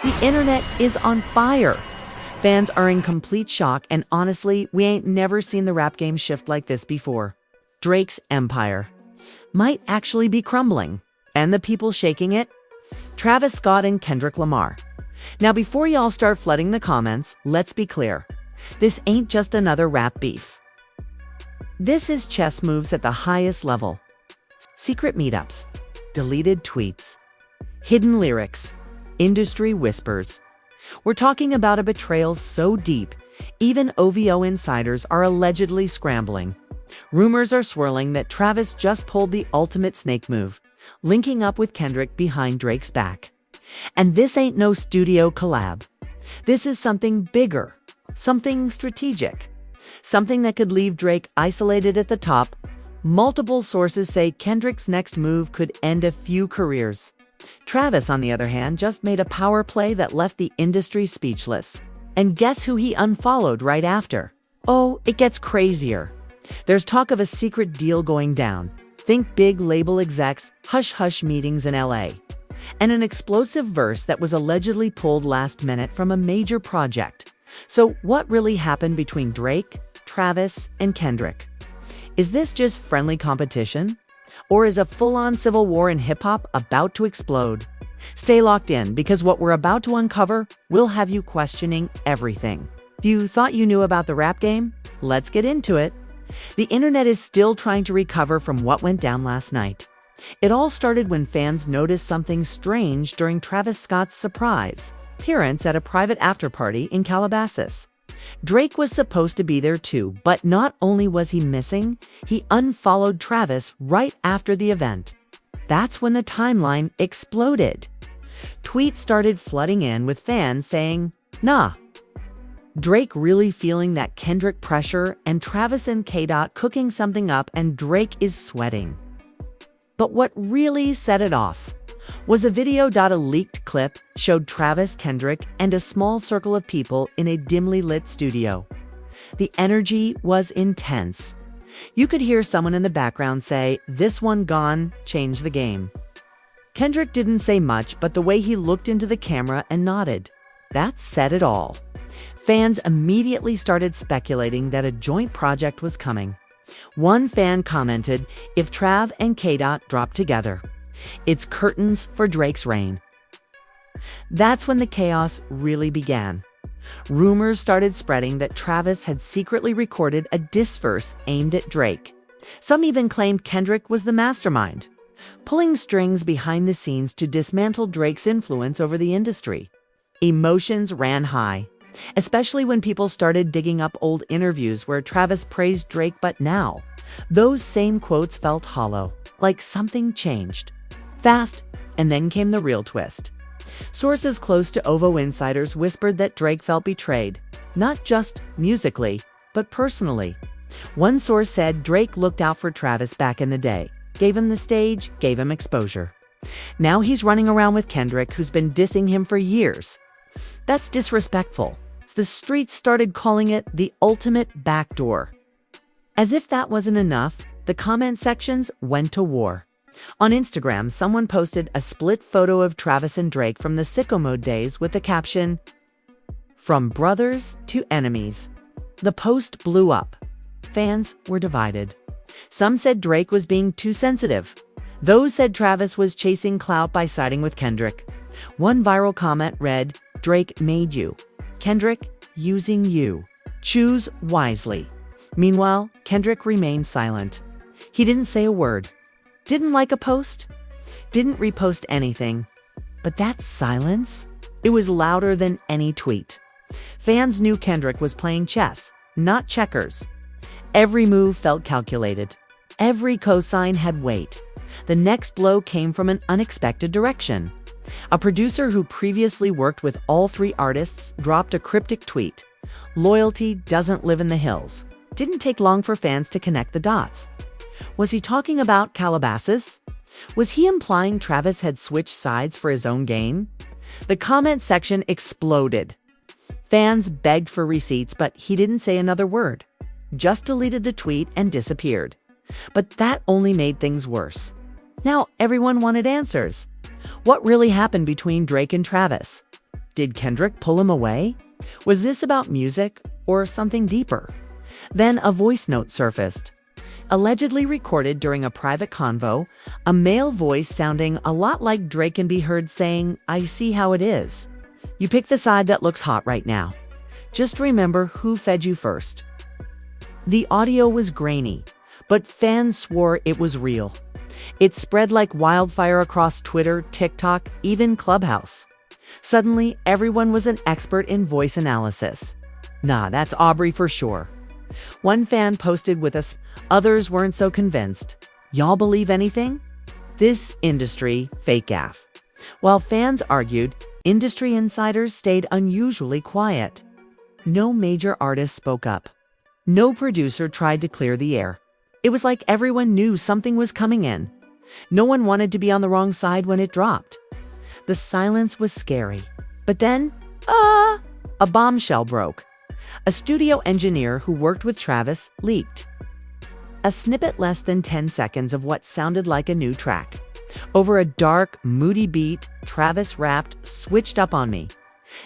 The internet is on fire. Fans are in complete shock, and honestly, we ain't never seen the rap game shift like this before. Drake's empire might actually be crumbling, and the people shaking it? Travis Scott and Kendrick Lamar. Now, before y'all start flooding the comments, let's be clear. This ain't just another rap beef. This is chess moves at the highest level. Secret meetups, deleted tweets, hidden lyrics, industry whispers. We're talking about a betrayal so deep, even OVO insiders are allegedly scrambling. Rumors are swirling that Travis just pulled the ultimate snake move, linking up with Kendrick behind Drake's back. And this ain't no studio collab. This is something bigger, something strategic, something that could leave Drake isolated at the top. Multiple sources say Kendrick's next move could end a few careers. Travis, on the other hand, just made a power play that left the industry speechless. And guess who he unfollowed right after? Oh, it gets crazier. There's talk of a secret deal going down. Think big label execs, hush-hush meetings in LA. And an explosive verse that was allegedly pulled last minute from a major project. So what really happened between Drake, Travis, and Kendrick? Is this just friendly competition? Or is a full-on civil war in hip-hop about to explode? Stay locked in, because what we're about to uncover will have you questioning everything. You thought you knew about the rap game? Let's get into it. The internet is still trying to recover from what went down last night. It all started when fans noticed something strange during Travis Scott's surprise appearance at a private after-party in Calabasas. Drake was supposed to be there too, but not only was he missing, he unfollowed Travis right after the event. That's when the timeline exploded. Tweets started flooding in with fans saying, "Nah, Drake really feeling that Kendrick pressure, and Travis and K-Dot cooking something up, and Drake is sweating." But what really set it off was a video. A leaked clip showed Travis, Kendrick, and a small circle of people in a dimly lit studio. The energy was intense. You could hear someone in the background say, "This one gone, change the game." Kendrick didn't say much, but the way he looked into the camera and nodded, that said it all. Fans immediately started speculating that a joint project was coming. One fan commented, "If Trav and K-Dot drop together, it's curtains for Drake's reign." That's when the chaos really began. Rumors started spreading that Travis had secretly recorded a diss verse aimed at Drake. Some even claimed Kendrick was the mastermind, pulling strings behind the scenes to dismantle Drake's influence over the industry. Emotions ran high, especially when people started digging up old interviews where Travis praised Drake, but now those same quotes felt hollow, like something changed fast. And then came the real twist. Sources close to OVO insiders whispered that Drake felt betrayed, not just musically, but personally. One source said Drake looked out for Travis back in the day, gave him the stage, gave him exposure. Now he's running around with Kendrick, who's been dissing him for years. That's disrespectful. The streets started calling it the ultimate backdoor. As if that wasn't enough, the comment sections went to war. On Instagram, someone posted a split photo of Travis and Drake from the Sicko Mode days with the caption, "From brothers to enemies." The post blew up. Fans were divided. Some said Drake was being too sensitive. Those said Travis was chasing clout by siding with Kendrick. One viral comment read, "Drake made you. Kendrick using you. Choose wisely." Meanwhile, Kendrick remained silent. He didn't say a word. Didn't like a post. Didn't repost anything. But that silence? It was louder than any tweet. Fans knew Kendrick was playing chess, not checkers. Every move felt calculated. Every cosign had weight. The next blow came from an unexpected direction. A producer who previously worked with all three artists dropped a cryptic tweet. "Loyalty doesn't live in the hills." Didn't take long for fans to connect the dots. Was he talking about Calabasas? Was he implying Travis had switched sides for his own gain? The comment section exploded. Fans begged for receipts, but he didn't say another word. Just deleted the tweet and disappeared. But that only made things worse. Now everyone wanted answers. What really happened between Drake and Travis? Did Kendrick pull him away? Was this about music or something deeper? Then a voice note surfaced. Allegedly recorded during a private convo, a male voice sounding a lot like Drake can be heard saying, "I see how it is. You pick the side that looks hot right now. Just remember who fed you first." The audio was grainy, but fans swore it was real. It spread like wildfire across Twitter, TikTok, even Clubhouse. Suddenly, everyone was an expert in voice analysis. "Nah, that's Aubrey for sure." One fan posted with us, others weren't so convinced. "Y'all believe anything?" This industry fake gaff. While fans argued, industry insiders stayed unusually quiet. No major artist spoke up. No producer tried to clear the air. It was like everyone knew something was coming in. No one wanted to be on the wrong side when it dropped. The silence was scary. But then, a bombshell broke. A studio engineer who worked with Travis leaked a snippet less than 10 seconds of what sounded like a new track. Over a dark, moody beat, Travis rapped, "Switched up on me.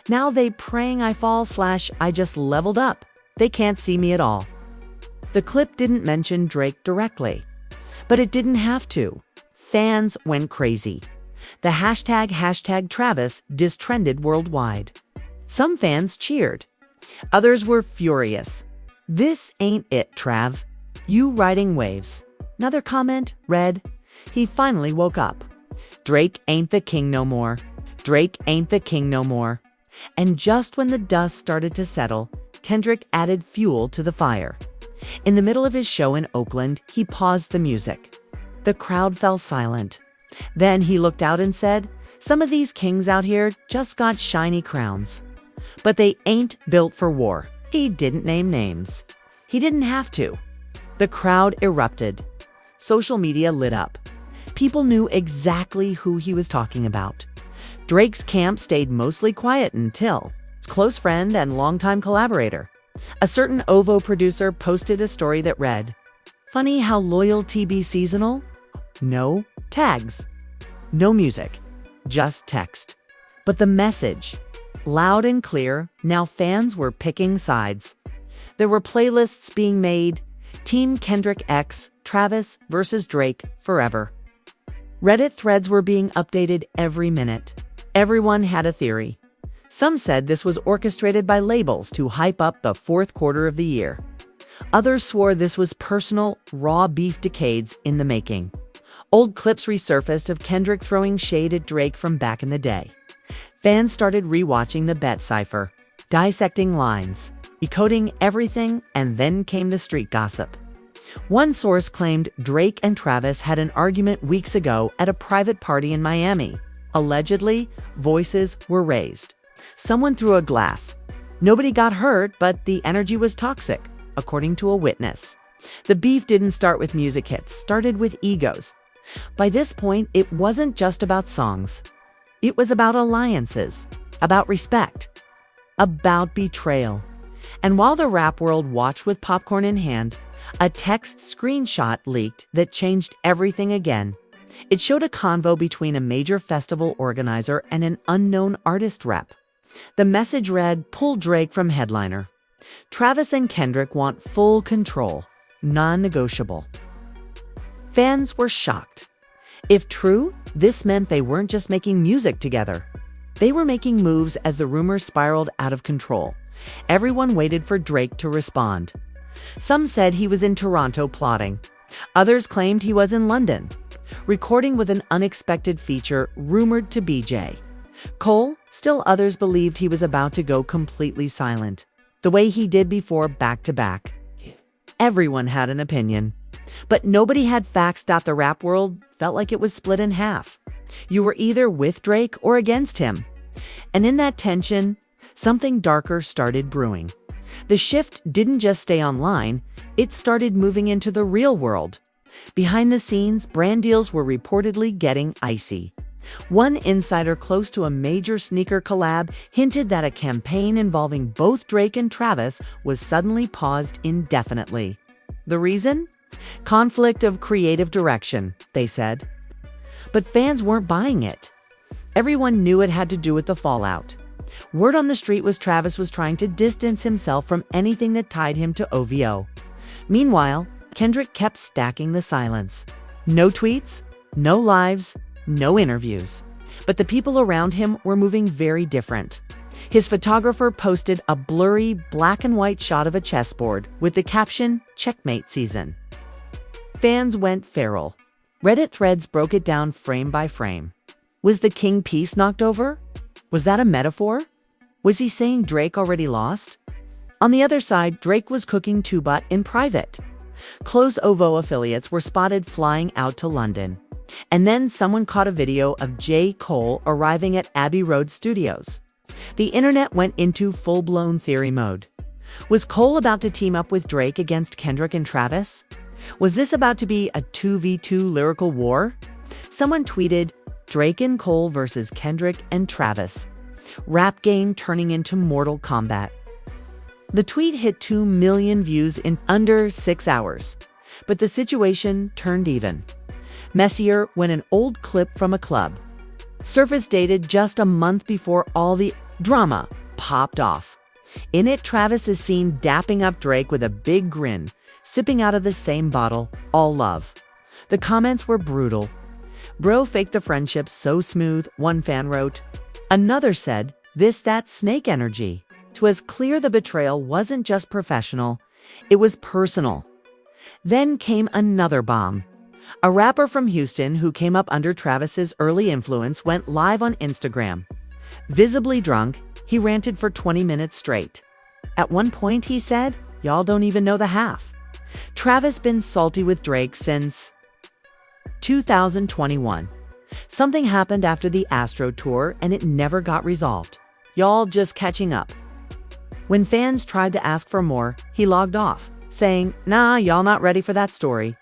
Now they praying I fall / I just leveled up. They can't see me at all." The clip didn't mention Drake directly, but it didn't have to. Fans went crazy. The hashtag Travis distrended worldwide. Some fans cheered. Others were furious. "This ain't it, Trav. You riding waves." Another comment read, "He finally woke up. Drake ain't the king no more. Drake ain't the king no more." And just when the dust started to settle, Kendrick added fuel to the fire. In the middle of his show in Oakland, he paused the music. The crowd fell silent. Then he looked out and said, "Some of these kings out here just got shiny crowns. But they ain't built for war." He didn't name names. He didn't have to. The crowd erupted. Social media lit up. People knew exactly who he was talking about. Drake's camp stayed mostly quiet until his close friend and longtime collaborator, a certain OVO producer, posted a story that read, "Funny how loyalty be seasonal? No tags. No music. Just text." But the message, loud and clear, now fans were picking sides. There were playlists being made, Team Kendrick X, Travis versus Drake forever. Reddit threads were being updated every minute. Everyone had a theory. Some said this was orchestrated by labels to hype up the fourth quarter of the year. Others swore this was personal, raw beef decades in the making. Old clips resurfaced of Kendrick throwing shade at Drake from back in the day. Fans started rewatching the bet cipher, dissecting lines, decoding everything, and then came the street gossip. One source claimed Drake and Travis had an argument weeks ago at a private party in Miami. Allegedly, voices were raised. Someone threw a glass. Nobody got hurt, but the energy was toxic, according to a witness. The beef didn't start with music hits, started with egos. By this point, it wasn't just about songs. It was about alliances, about respect, about betrayal. And while the rap world watched with popcorn in hand, a text screenshot leaked that changed everything again. It showed a convo between a major festival organizer and an unknown artist rep. The message read, "Pull Drake from headliner. Travis and Kendrick want full control, non-negotiable." Fans were shocked. If true, this meant they weren't just making music together. They were making moves as the rumors spiraled out of control. Everyone waited for Drake to respond. Some said he was in Toronto plotting. Others claimed he was in London, recording with an unexpected feature rumored to BJ Cole. Still others believed he was about to go completely silent, the way he did before back-to-back. Everyone had an opinion, but nobody had facts. The rap world felt like it was split in half. You were either with Drake or against him. And in that tension, something darker started brewing. The shift didn't just stay online, it started moving into the real world. Behind the scenes, brand deals were reportedly getting icy. One insider close to a major sneaker collab hinted that a campaign involving both Drake and Travis was suddenly paused indefinitely. The reason? Conflict of creative direction, they said. But fans weren't buying it. Everyone knew it had to do with the fallout. Word on the street was Travis was trying to distance himself from anything that tied him to OVO. Meanwhile, Kendrick kept stacking the silence. No tweets, no lives, no interviews. But the people around him were moving very different. His photographer posted a blurry black and white shot of a chessboard with the caption, "Checkmate Season." Fans went feral. Reddit threads broke it down frame by frame. Was the king piece knocked over? Was that a metaphor? Was he saying Drake already lost? On the other side, Drake was cooking Tubat in private. Close OVO affiliates were spotted flying out to London. And then someone caught a video of J. Cole arriving at Abbey Road Studios. The internet went into full-blown theory mode. Was Cole about to team up with Drake against Kendrick and Travis? Was this about to be a 2v2 lyrical war? Someone tweeted, "Drake and Cole versus Kendrick and Travis. Rap game turning into Mortal Kombat." The tweet hit 2 million views in under 6 hours. But the situation turned even. Messier when an old clip from a club, surface dated just a month before all the drama popped off. In it, Travis is seen dapping up Drake with a big grin, sipping out of the same bottle, all love. The comments were brutal. "Bro faked the friendship so smooth," one fan wrote. Another said, "This that snake energy." 'Twas clear the betrayal wasn't just professional, it was personal. Then came another bomb. A rapper from Houston who came up under Travis's early influence went live on Instagram. Visibly drunk, he ranted for 20 minutes straight. At one point he said, "Y'all don't even know the half." Travis been salty with Drake since 2021. Something happened after the Astro tour and it never got resolved. Y'all just catching up. When fans tried to ask for more, he logged off, saying, "Nah, y'all not ready for that story."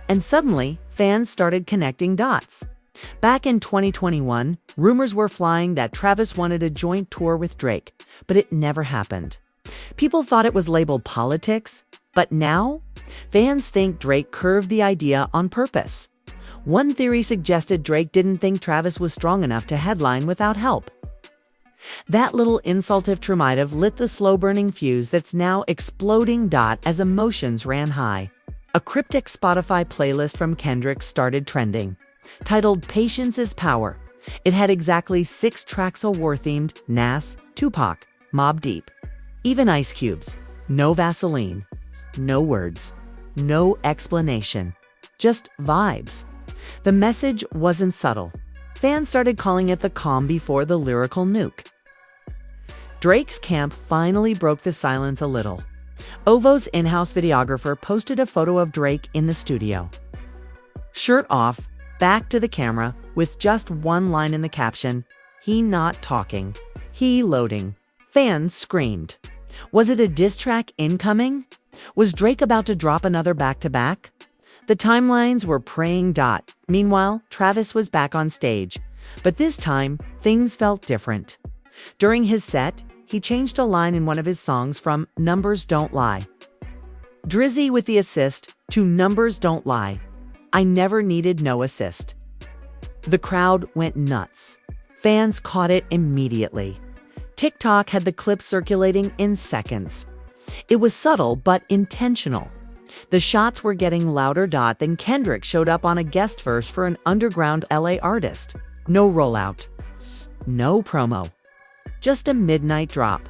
And suddenly, fans started connecting dots. Back in 2021, rumors were flying that Travis wanted a joint tour with Drake, but it never happened. People thought it was labeled politics, but now, fans think Drake curved the idea on purpose. One theory suggested Drake didn't think Travis was strong enough to headline without help. That little insult if Trumitive lit the slow-burning fuse that's now exploding as emotions ran high. A cryptic Spotify playlist from Kendrick started trending. Titled "Patience is Power." It had exactly 6 tracks all war-themed: Nas, Tupac, Mobb Deep. Even Ice Cube's. No Vaseline. No words. No explanation. Just vibes. The message wasn't subtle. Fans started calling it the calm before the lyrical nuke. Drake's camp finally broke the silence a little. OVO's in-house videographer posted a photo of Drake in the studio. Shirt off, back to the camera, with just one line in the caption, "He not talking, he loading." Fans screamed. Was it a diss track incoming? Was Drake about to drop another back-to-back? The timelines were praying. Meanwhile, Travis was back on stage. But this time, things felt different. During his set, he changed a line in one of his songs from "Numbers Don't Lie." Drizzy with the assist to "Numbers Don't Lie. I never needed no assist." The crowd went nuts. Fans caught it immediately. TikTok had the clip circulating in seconds. It was subtle but intentional. The shots were getting louder. Then Kendrick showed up on a guest verse for an underground LA artist. No rollout. No promo. Just a midnight drop.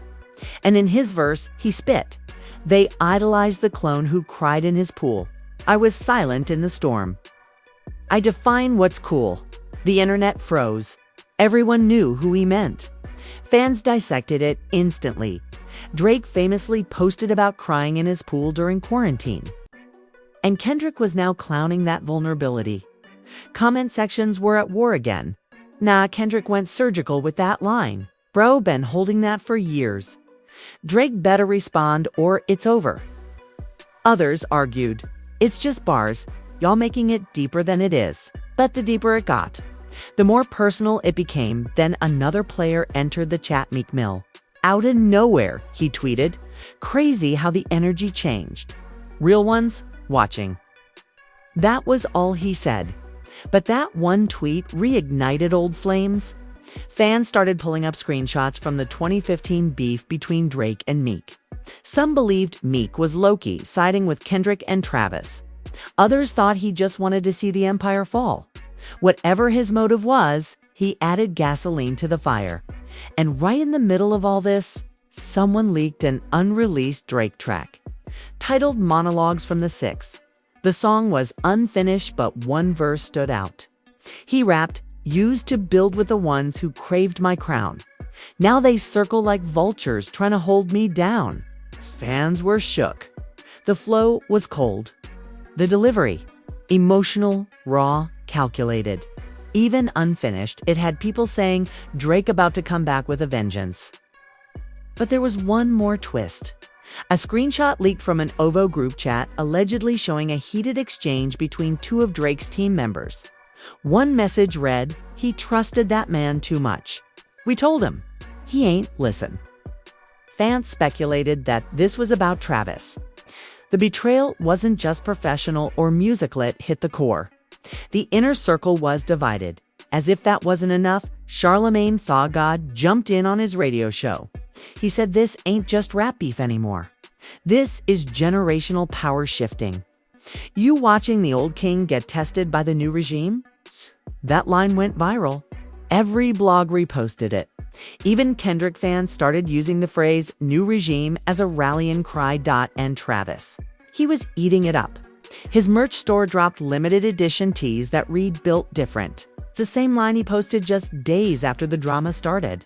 And in his verse, he spit. "They idolized the clone who cried in his pool. I was silent in the storm. I define what's cool." The internet froze. Everyone knew who he meant. Fans dissected it instantly. Drake famously posted about crying in his pool during quarantine. And Kendrick was now clowning that vulnerability. Comment sections were at war again. Nah, Kendrick went surgical with that line. "Bro, been holding that for years. Drake better respond or it's over." Others argued, "It's just bars, y'all making it deeper than it is." But the deeper it got, the more personal it became. Then another player entered the chat. Meek Mill. "Out of nowhere," he tweeted. "Crazy how the energy changed. Real ones watching." That was all he said. But that one tweet reignited old flames. Fans started pulling up screenshots from the 2015 beef between Drake and Meek. Some believed Meek was Loki, siding with Kendrick and Travis. Others thought he just wanted to see the empire fall. Whatever his motive was, he added gasoline to the fire. And right in the middle of all this, someone leaked an unreleased Drake track, titled Monologues from the Six. The song was unfinished, but one verse stood out. He rapped, "Used to build with the ones who craved my crown. Now they circle like vultures trying to hold me down." Fans were shook. The flow was cold. The delivery, emotional, raw, calculated. Even unfinished, it had people saying, Drake about to come back with a vengeance. But there was one more twist. A screenshot leaked from an OVO group chat allegedly showing a heated exchange between two of Drake's team members. One message read, "He trusted that man too much. We told him. He ain't listen." Fans speculated that this was about Travis. The betrayal wasn't just professional or music-lit hit the core. The inner circle was divided. As if that wasn't enough, Charlemagne Thaw God jumped in on his radio show. He said this ain't just rap beef anymore. This is generational power shifting. You watching the old king get tested by the new regime? That line went viral. Every blog reposted it. Even Kendrick fans started using the phrase new regime as a rallying cry. And Travis, he was eating it up. His merch store dropped limited edition tees that read "Built Different." It's the same line he posted just days after the drama started.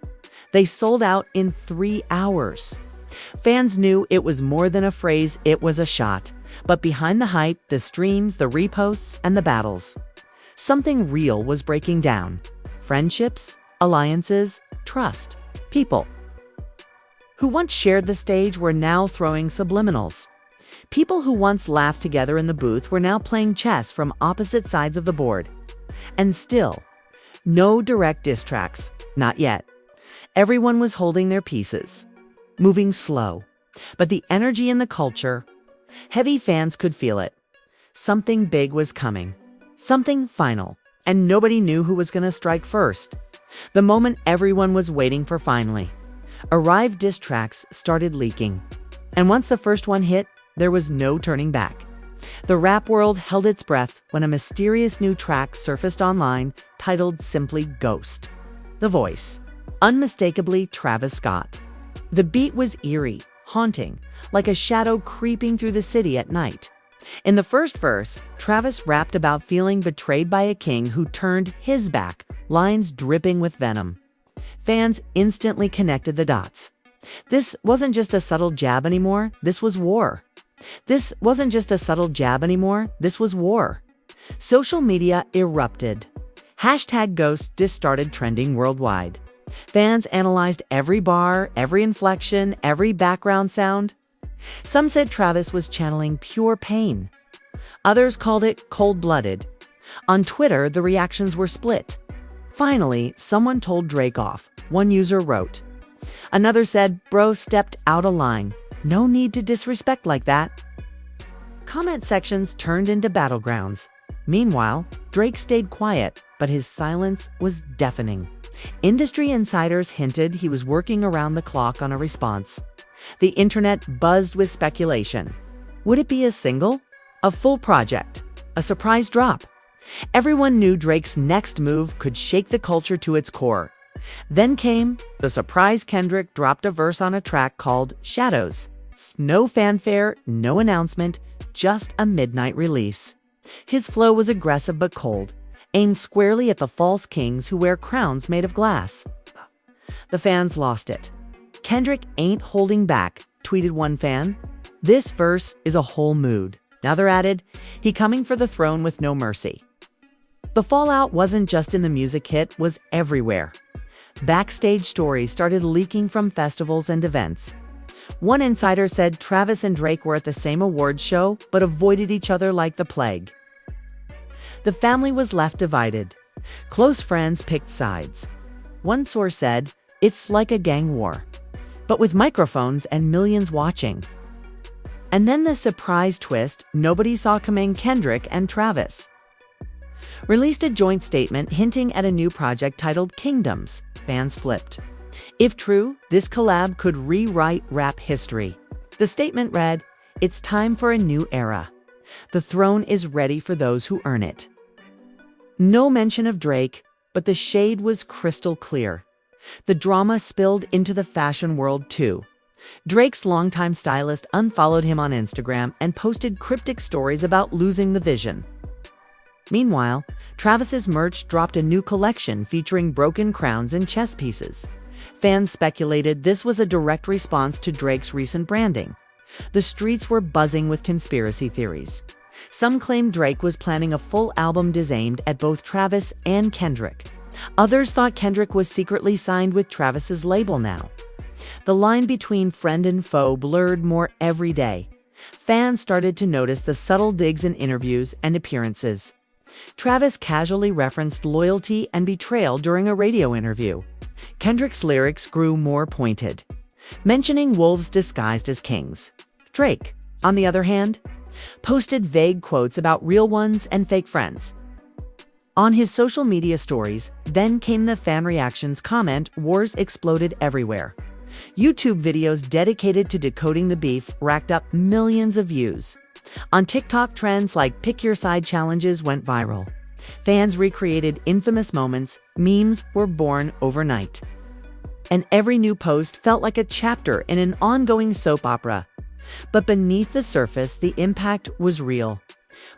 They sold out in 3 hours. Fans knew it was more than a phrase, it was a shot. But behind the hype, the streams, the reposts, and the battles, something real was breaking down. Friendships, alliances, trust. People who once shared the stage were now throwing subliminals. People who once laughed together in the booth were now playing chess from opposite sides of the board. And still, no direct diss tracks, not yet. Everyone was holding their pieces, moving slow. But the energy in the culture, heavy fans could feel it. Something big was coming, something final, and nobody knew who was going to strike first. The moment everyone was waiting for finally arrived, diss tracks started leaking. And once the first one hit, there was no turning back. The rap world held its breath when a mysterious new track surfaced online titled simply Ghost. The voice, unmistakably Travis Scott. The beat was eerie, haunting, like a shadow creeping through the city at night. In the first verse, Travis rapped about feeling betrayed by a king who turned his back, lines dripping with venom. Fans instantly connected the dots. This wasn't just a subtle jab anymore, this was war. This wasn't just a subtle jab anymore, this was war. Social media erupted. #Ghost diss started trending worldwide. Fans analyzed every bar, every inflection, every background sound. Some said Travis was channeling pure pain. Others called it cold-blooded. On Twitter, the reactions were split. Finally, someone told Drake off. One user wrote. Another said, "Bro stepped out of line. No need to disrespect like that." Comment sections turned into battlegrounds. Meanwhile, Drake stayed quiet, but his silence was deafening. Industry insiders hinted he was working around the clock on a response. The internet buzzed with speculation. Would it be a single? A full project? A surprise drop? Everyone knew Drake's next move could shake the culture to its core. Then came the surprise. Kendrick dropped a verse on a track called Shadows. No fanfare, no announcement, just a midnight release. His flow was aggressive but cold, aimed squarely at the false kings who wear crowns made of glass. The fans lost it. "Kendrick ain't holding back," tweeted one fan. "This verse is a whole mood." Another added, "He coming for the throne with no mercy." The fallout wasn't just in the music hit, was everywhere. Backstage stories started leaking from festivals and events. One insider said Travis and Drake were at the same awards show, but avoided each other like the plague. The family was left divided. Close friends picked sides. One source said, "It's like a gang war, but with microphones and millions watching." And then the surprise twist nobody saw coming: Kendrick and Travis. released a joint statement hinting at a new project titled Kingdoms. Fans flipped. If true, this collab could rewrite rap history. The statement read, "It's time for a new era. The throne is ready for those who earn it." No mention of Drake, but the shade was crystal clear. The drama spilled into the fashion world too. Drake's longtime stylist unfollowed him on Instagram and posted cryptic stories about losing the vision. Meanwhile, Travis's merch dropped a new collection featuring broken crowns and chess pieces. Fans speculated this was a direct response to Drake's recent branding. The streets were buzzing with conspiracy theories. Some claimed Drake was planning a full album aimed at both Travis and Kendrick. Others thought Kendrick was secretly signed with Travis's label now. The line between friend and foe blurred more every day. Fans started to notice the subtle digs in interviews and appearances. Travis casually referenced loyalty and betrayal during a radio interview. Kendrick's lyrics grew more pointed, mentioning wolves disguised as kings. Drake, on the other hand, posted vague quotes about real ones and fake friends. On his social media stories, then came the fan reactions comment wars exploded everywhere. YouTube videos dedicated to decoding the beef racked up millions of views. On TikTok, trends like pick your side challenges went viral. Fans recreated infamous moments, memes were born overnight. And every new post felt like a chapter in an ongoing soap opera. But beneath the surface, the impact was real.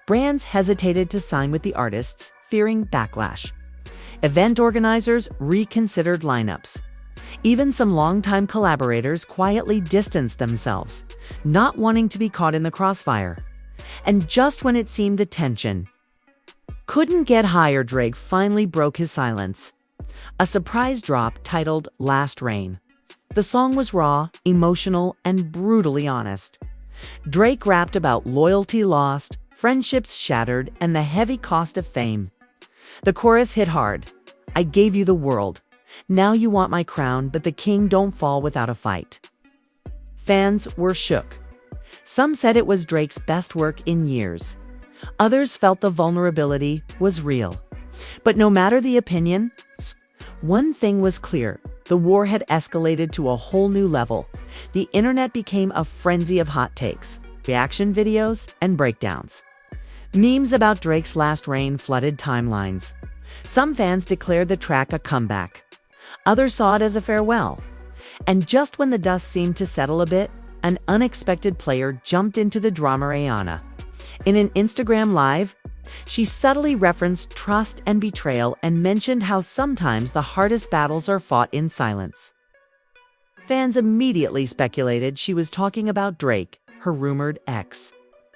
Brands hesitated to sign with the artists, fearing backlash. Event organizers reconsidered lineups. Even some longtime collaborators quietly distanced themselves, not wanting to be caught in the crossfire. And just when it seemed the tension couldn't get higher, Drake finally broke his silence. A surprise drop titled Last Rain. The song was raw, emotional, and brutally honest. Drake rapped about loyalty lost, friendships shattered, and the heavy cost of fame. The chorus hit hard. "I gave you the world. Now you want my crown, but the king don't fall without a fight." Fans were shook. Some said it was Drake's best work in years. Others felt the vulnerability was real. But no matter the opinion, one thing was clear. The war had escalated to a whole new level. The internet became a frenzy of hot takes, reaction videos, and breakdowns. Memes about Drake's last reign flooded timelines. Some fans declared the track a comeback. Others saw it as a farewell. And just when the dust seemed to settle a bit, an unexpected player jumped into the drama. Rihanna. In an Instagram live, she subtly referenced trust and betrayal and mentioned how sometimes the hardest battles are fought in silence. Fans immediately speculated she was talking about Drake, her rumored ex.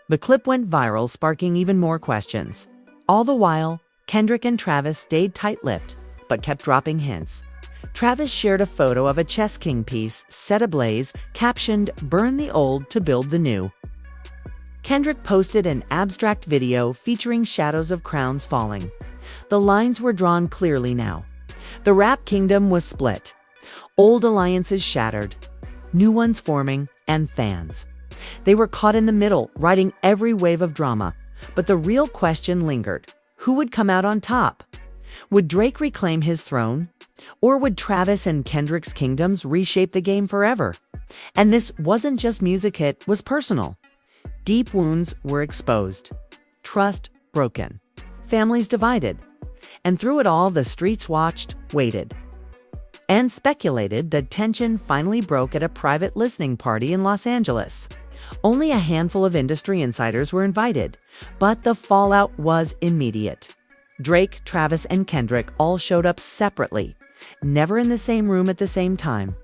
The clip went viral, sparking even more questions. All the while, Kendrick and Travis stayed tight-lipped, but kept dropping hints. Travis shared a photo of a chess king piece set ablaze, captioned, "Burn the old to build the new." Kendrick posted an abstract video featuring shadows of crowns falling. The lines were drawn clearly now. The rap kingdom was split. Old alliances shattered, new ones forming, and fans. They were caught in the middle, riding every wave of drama. But the real question lingered. Who would come out on top? Would Drake reclaim his throne? Or would Travis and Kendrick's kingdoms reshape the game forever? And this wasn't just music, it was personal. Deep wounds were exposed. Trust broken. Families divided. And through it all, the streets watched, waited, and speculated. The tension finally broke at a private listening party in Los Angeles. Only a handful of industry insiders were invited, but the fallout was immediate. Drake, Travis, and Kendrick all showed up separately, never in the same room at the same time.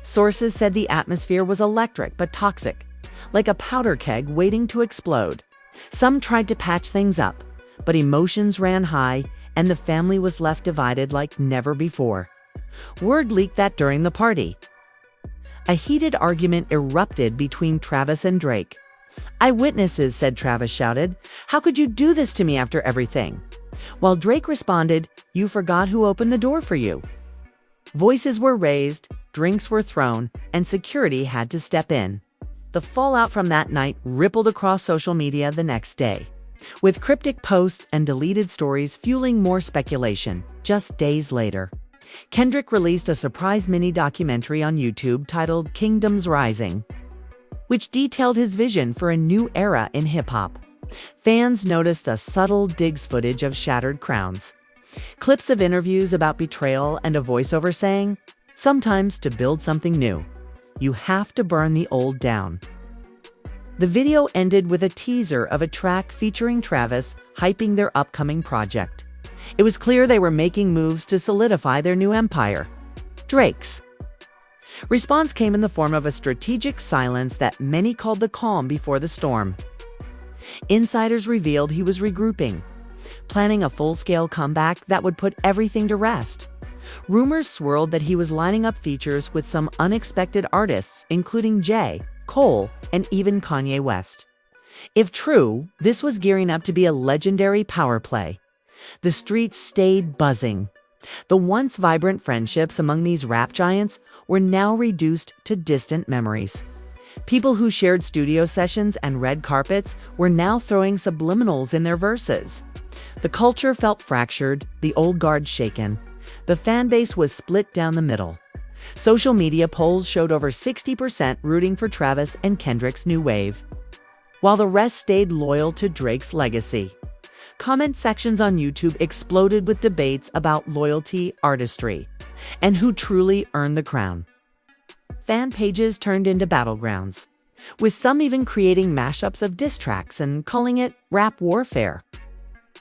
Sources said the atmosphere was electric but toxic, like a powder keg waiting to explode. Some tried to patch things up, but emotions ran high and the family was left divided like never before. Word leaked that during the party, a heated argument erupted between Travis and Drake. "Eyewitnesses said," Travis shouted, "how could you do this to me after everything?" While Drake responded, "You forgot who opened the door for you." Voices were raised, drinks were thrown, and security had to step in. The fallout from that night rippled across social media the next day. with cryptic posts and deleted stories fueling more speculation. Just days later, Kendrick released a surprise mini-documentary on YouTube titled Kingdoms Rising, which detailed his vision for a new era in hip-hop. Fans noticed the subtle digs footage of shattered crowns, clips of interviews about betrayal, and a voiceover saying, "Sometimes to build something new, you have to burn the old down." The video ended with a teaser of a track featuring Travis hyping their upcoming project. It was clear they were making moves to solidify their new empire. Drake's response came in the form of a strategic silence that many called the calm before the storm. Insiders revealed he was regrouping, planning a full-scale comeback that would put everything to rest. Rumors swirled that he was lining up features with some unexpected artists, including J. Cole, and even Kanye West. If true, this was gearing up to be a legendary power play. The streets stayed buzzing. The once vibrant friendships among these rap giants were now reduced to distant memories. People who shared studio sessions and red carpets were now throwing subliminals in their verses. The culture felt fractured, the old guard shaken. The fan base was split down the middle. Social media polls showed over 60% rooting for Travis and Kendrick's new wave, while the rest stayed loyal to Drake's legacy. Comment sections on YouTube exploded with debates about loyalty, artistry, and who truly earned the crown. Fan pages turned into battlegrounds, with some even creating mashups of diss tracks and calling it rap warfare.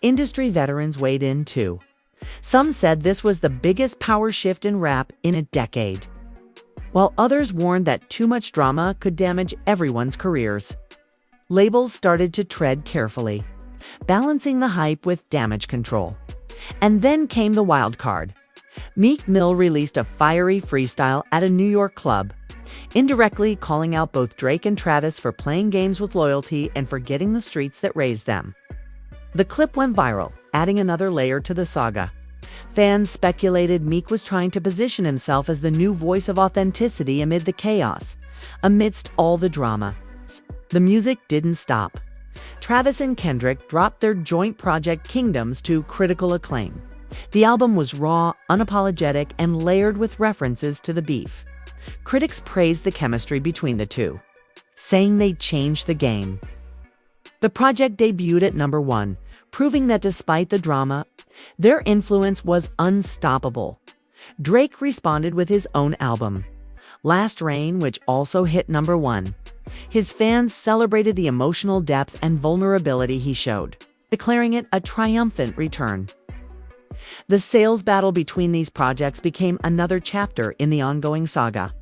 Industry veterans weighed in too. Some said this was the biggest power shift in rap in a decade, while others warned that too much drama could damage everyone's careers. Labels started to tread carefully, balancing the hype with damage control. And then came the wild card. Meek Mill released a fiery freestyle at a New York club, indirectly calling out both Drake and Travis for playing games with loyalty and forgetting the streets that raised them. The clip went viral, adding another layer to the saga. Fans speculated Meek was trying to position himself as the new voice of authenticity amid the chaos. Amidst all the drama, the music didn't stop. Travis and Kendrick dropped their joint project Kingdoms to critical acclaim. The album was raw, unapologetic, and layered with references to the beef. Critics praised the chemistry between the two, saying they changed the game. The project debuted at number 1, proving that despite the drama, their influence was unstoppable. Drake responded with his own album, Last Rain, which also hit number 1. His fans celebrated the emotional depth and vulnerability he showed, declaring it a triumphant return. The sales battle between these projects became another chapter in the ongoing saga,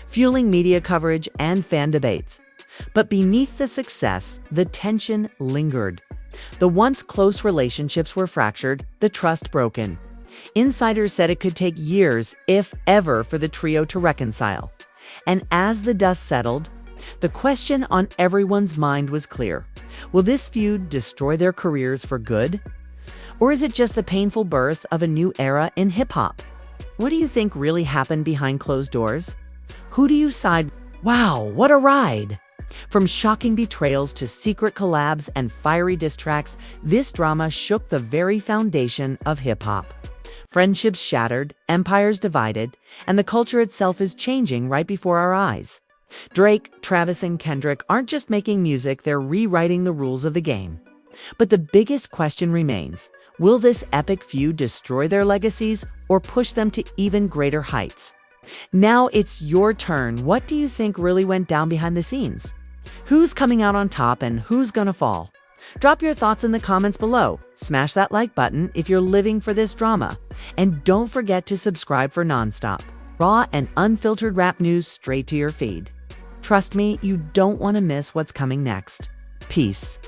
fueling media coverage and fan debates. But beneath the success, the tension lingered. The once close relationships were fractured, the trust broken. Insiders said it could take years, if ever, for the trio to reconcile. And as the dust settled, the question on everyone's mind was clear. Will this feud destroy their careers for good? Or is it just the painful birth of a new era in hip-hop? What do you think really happened behind closed doors? Who do you side? Wow, what a ride! From shocking betrayals to secret collabs and fiery diss tracks, this drama shook the very foundation of hip-hop. Friendships shattered, empires divided, and the culture itself is changing right before our eyes. Drake, Travis, and Kendrick aren't just making music, they're rewriting the rules of the game. But the biggest question remains, will this epic feud destroy their legacies or push them to even greater heights? Now it's your turn. What do you think really went down behind the scenes? Who's coming out on top and who's gonna fall? Drop your thoughts in the comments below. Smash that like button if you're living for this drama. And don't forget to subscribe for nonstop, raw and unfiltered rap news straight to your feed. Trust me, you don't want to miss what's coming next. Peace.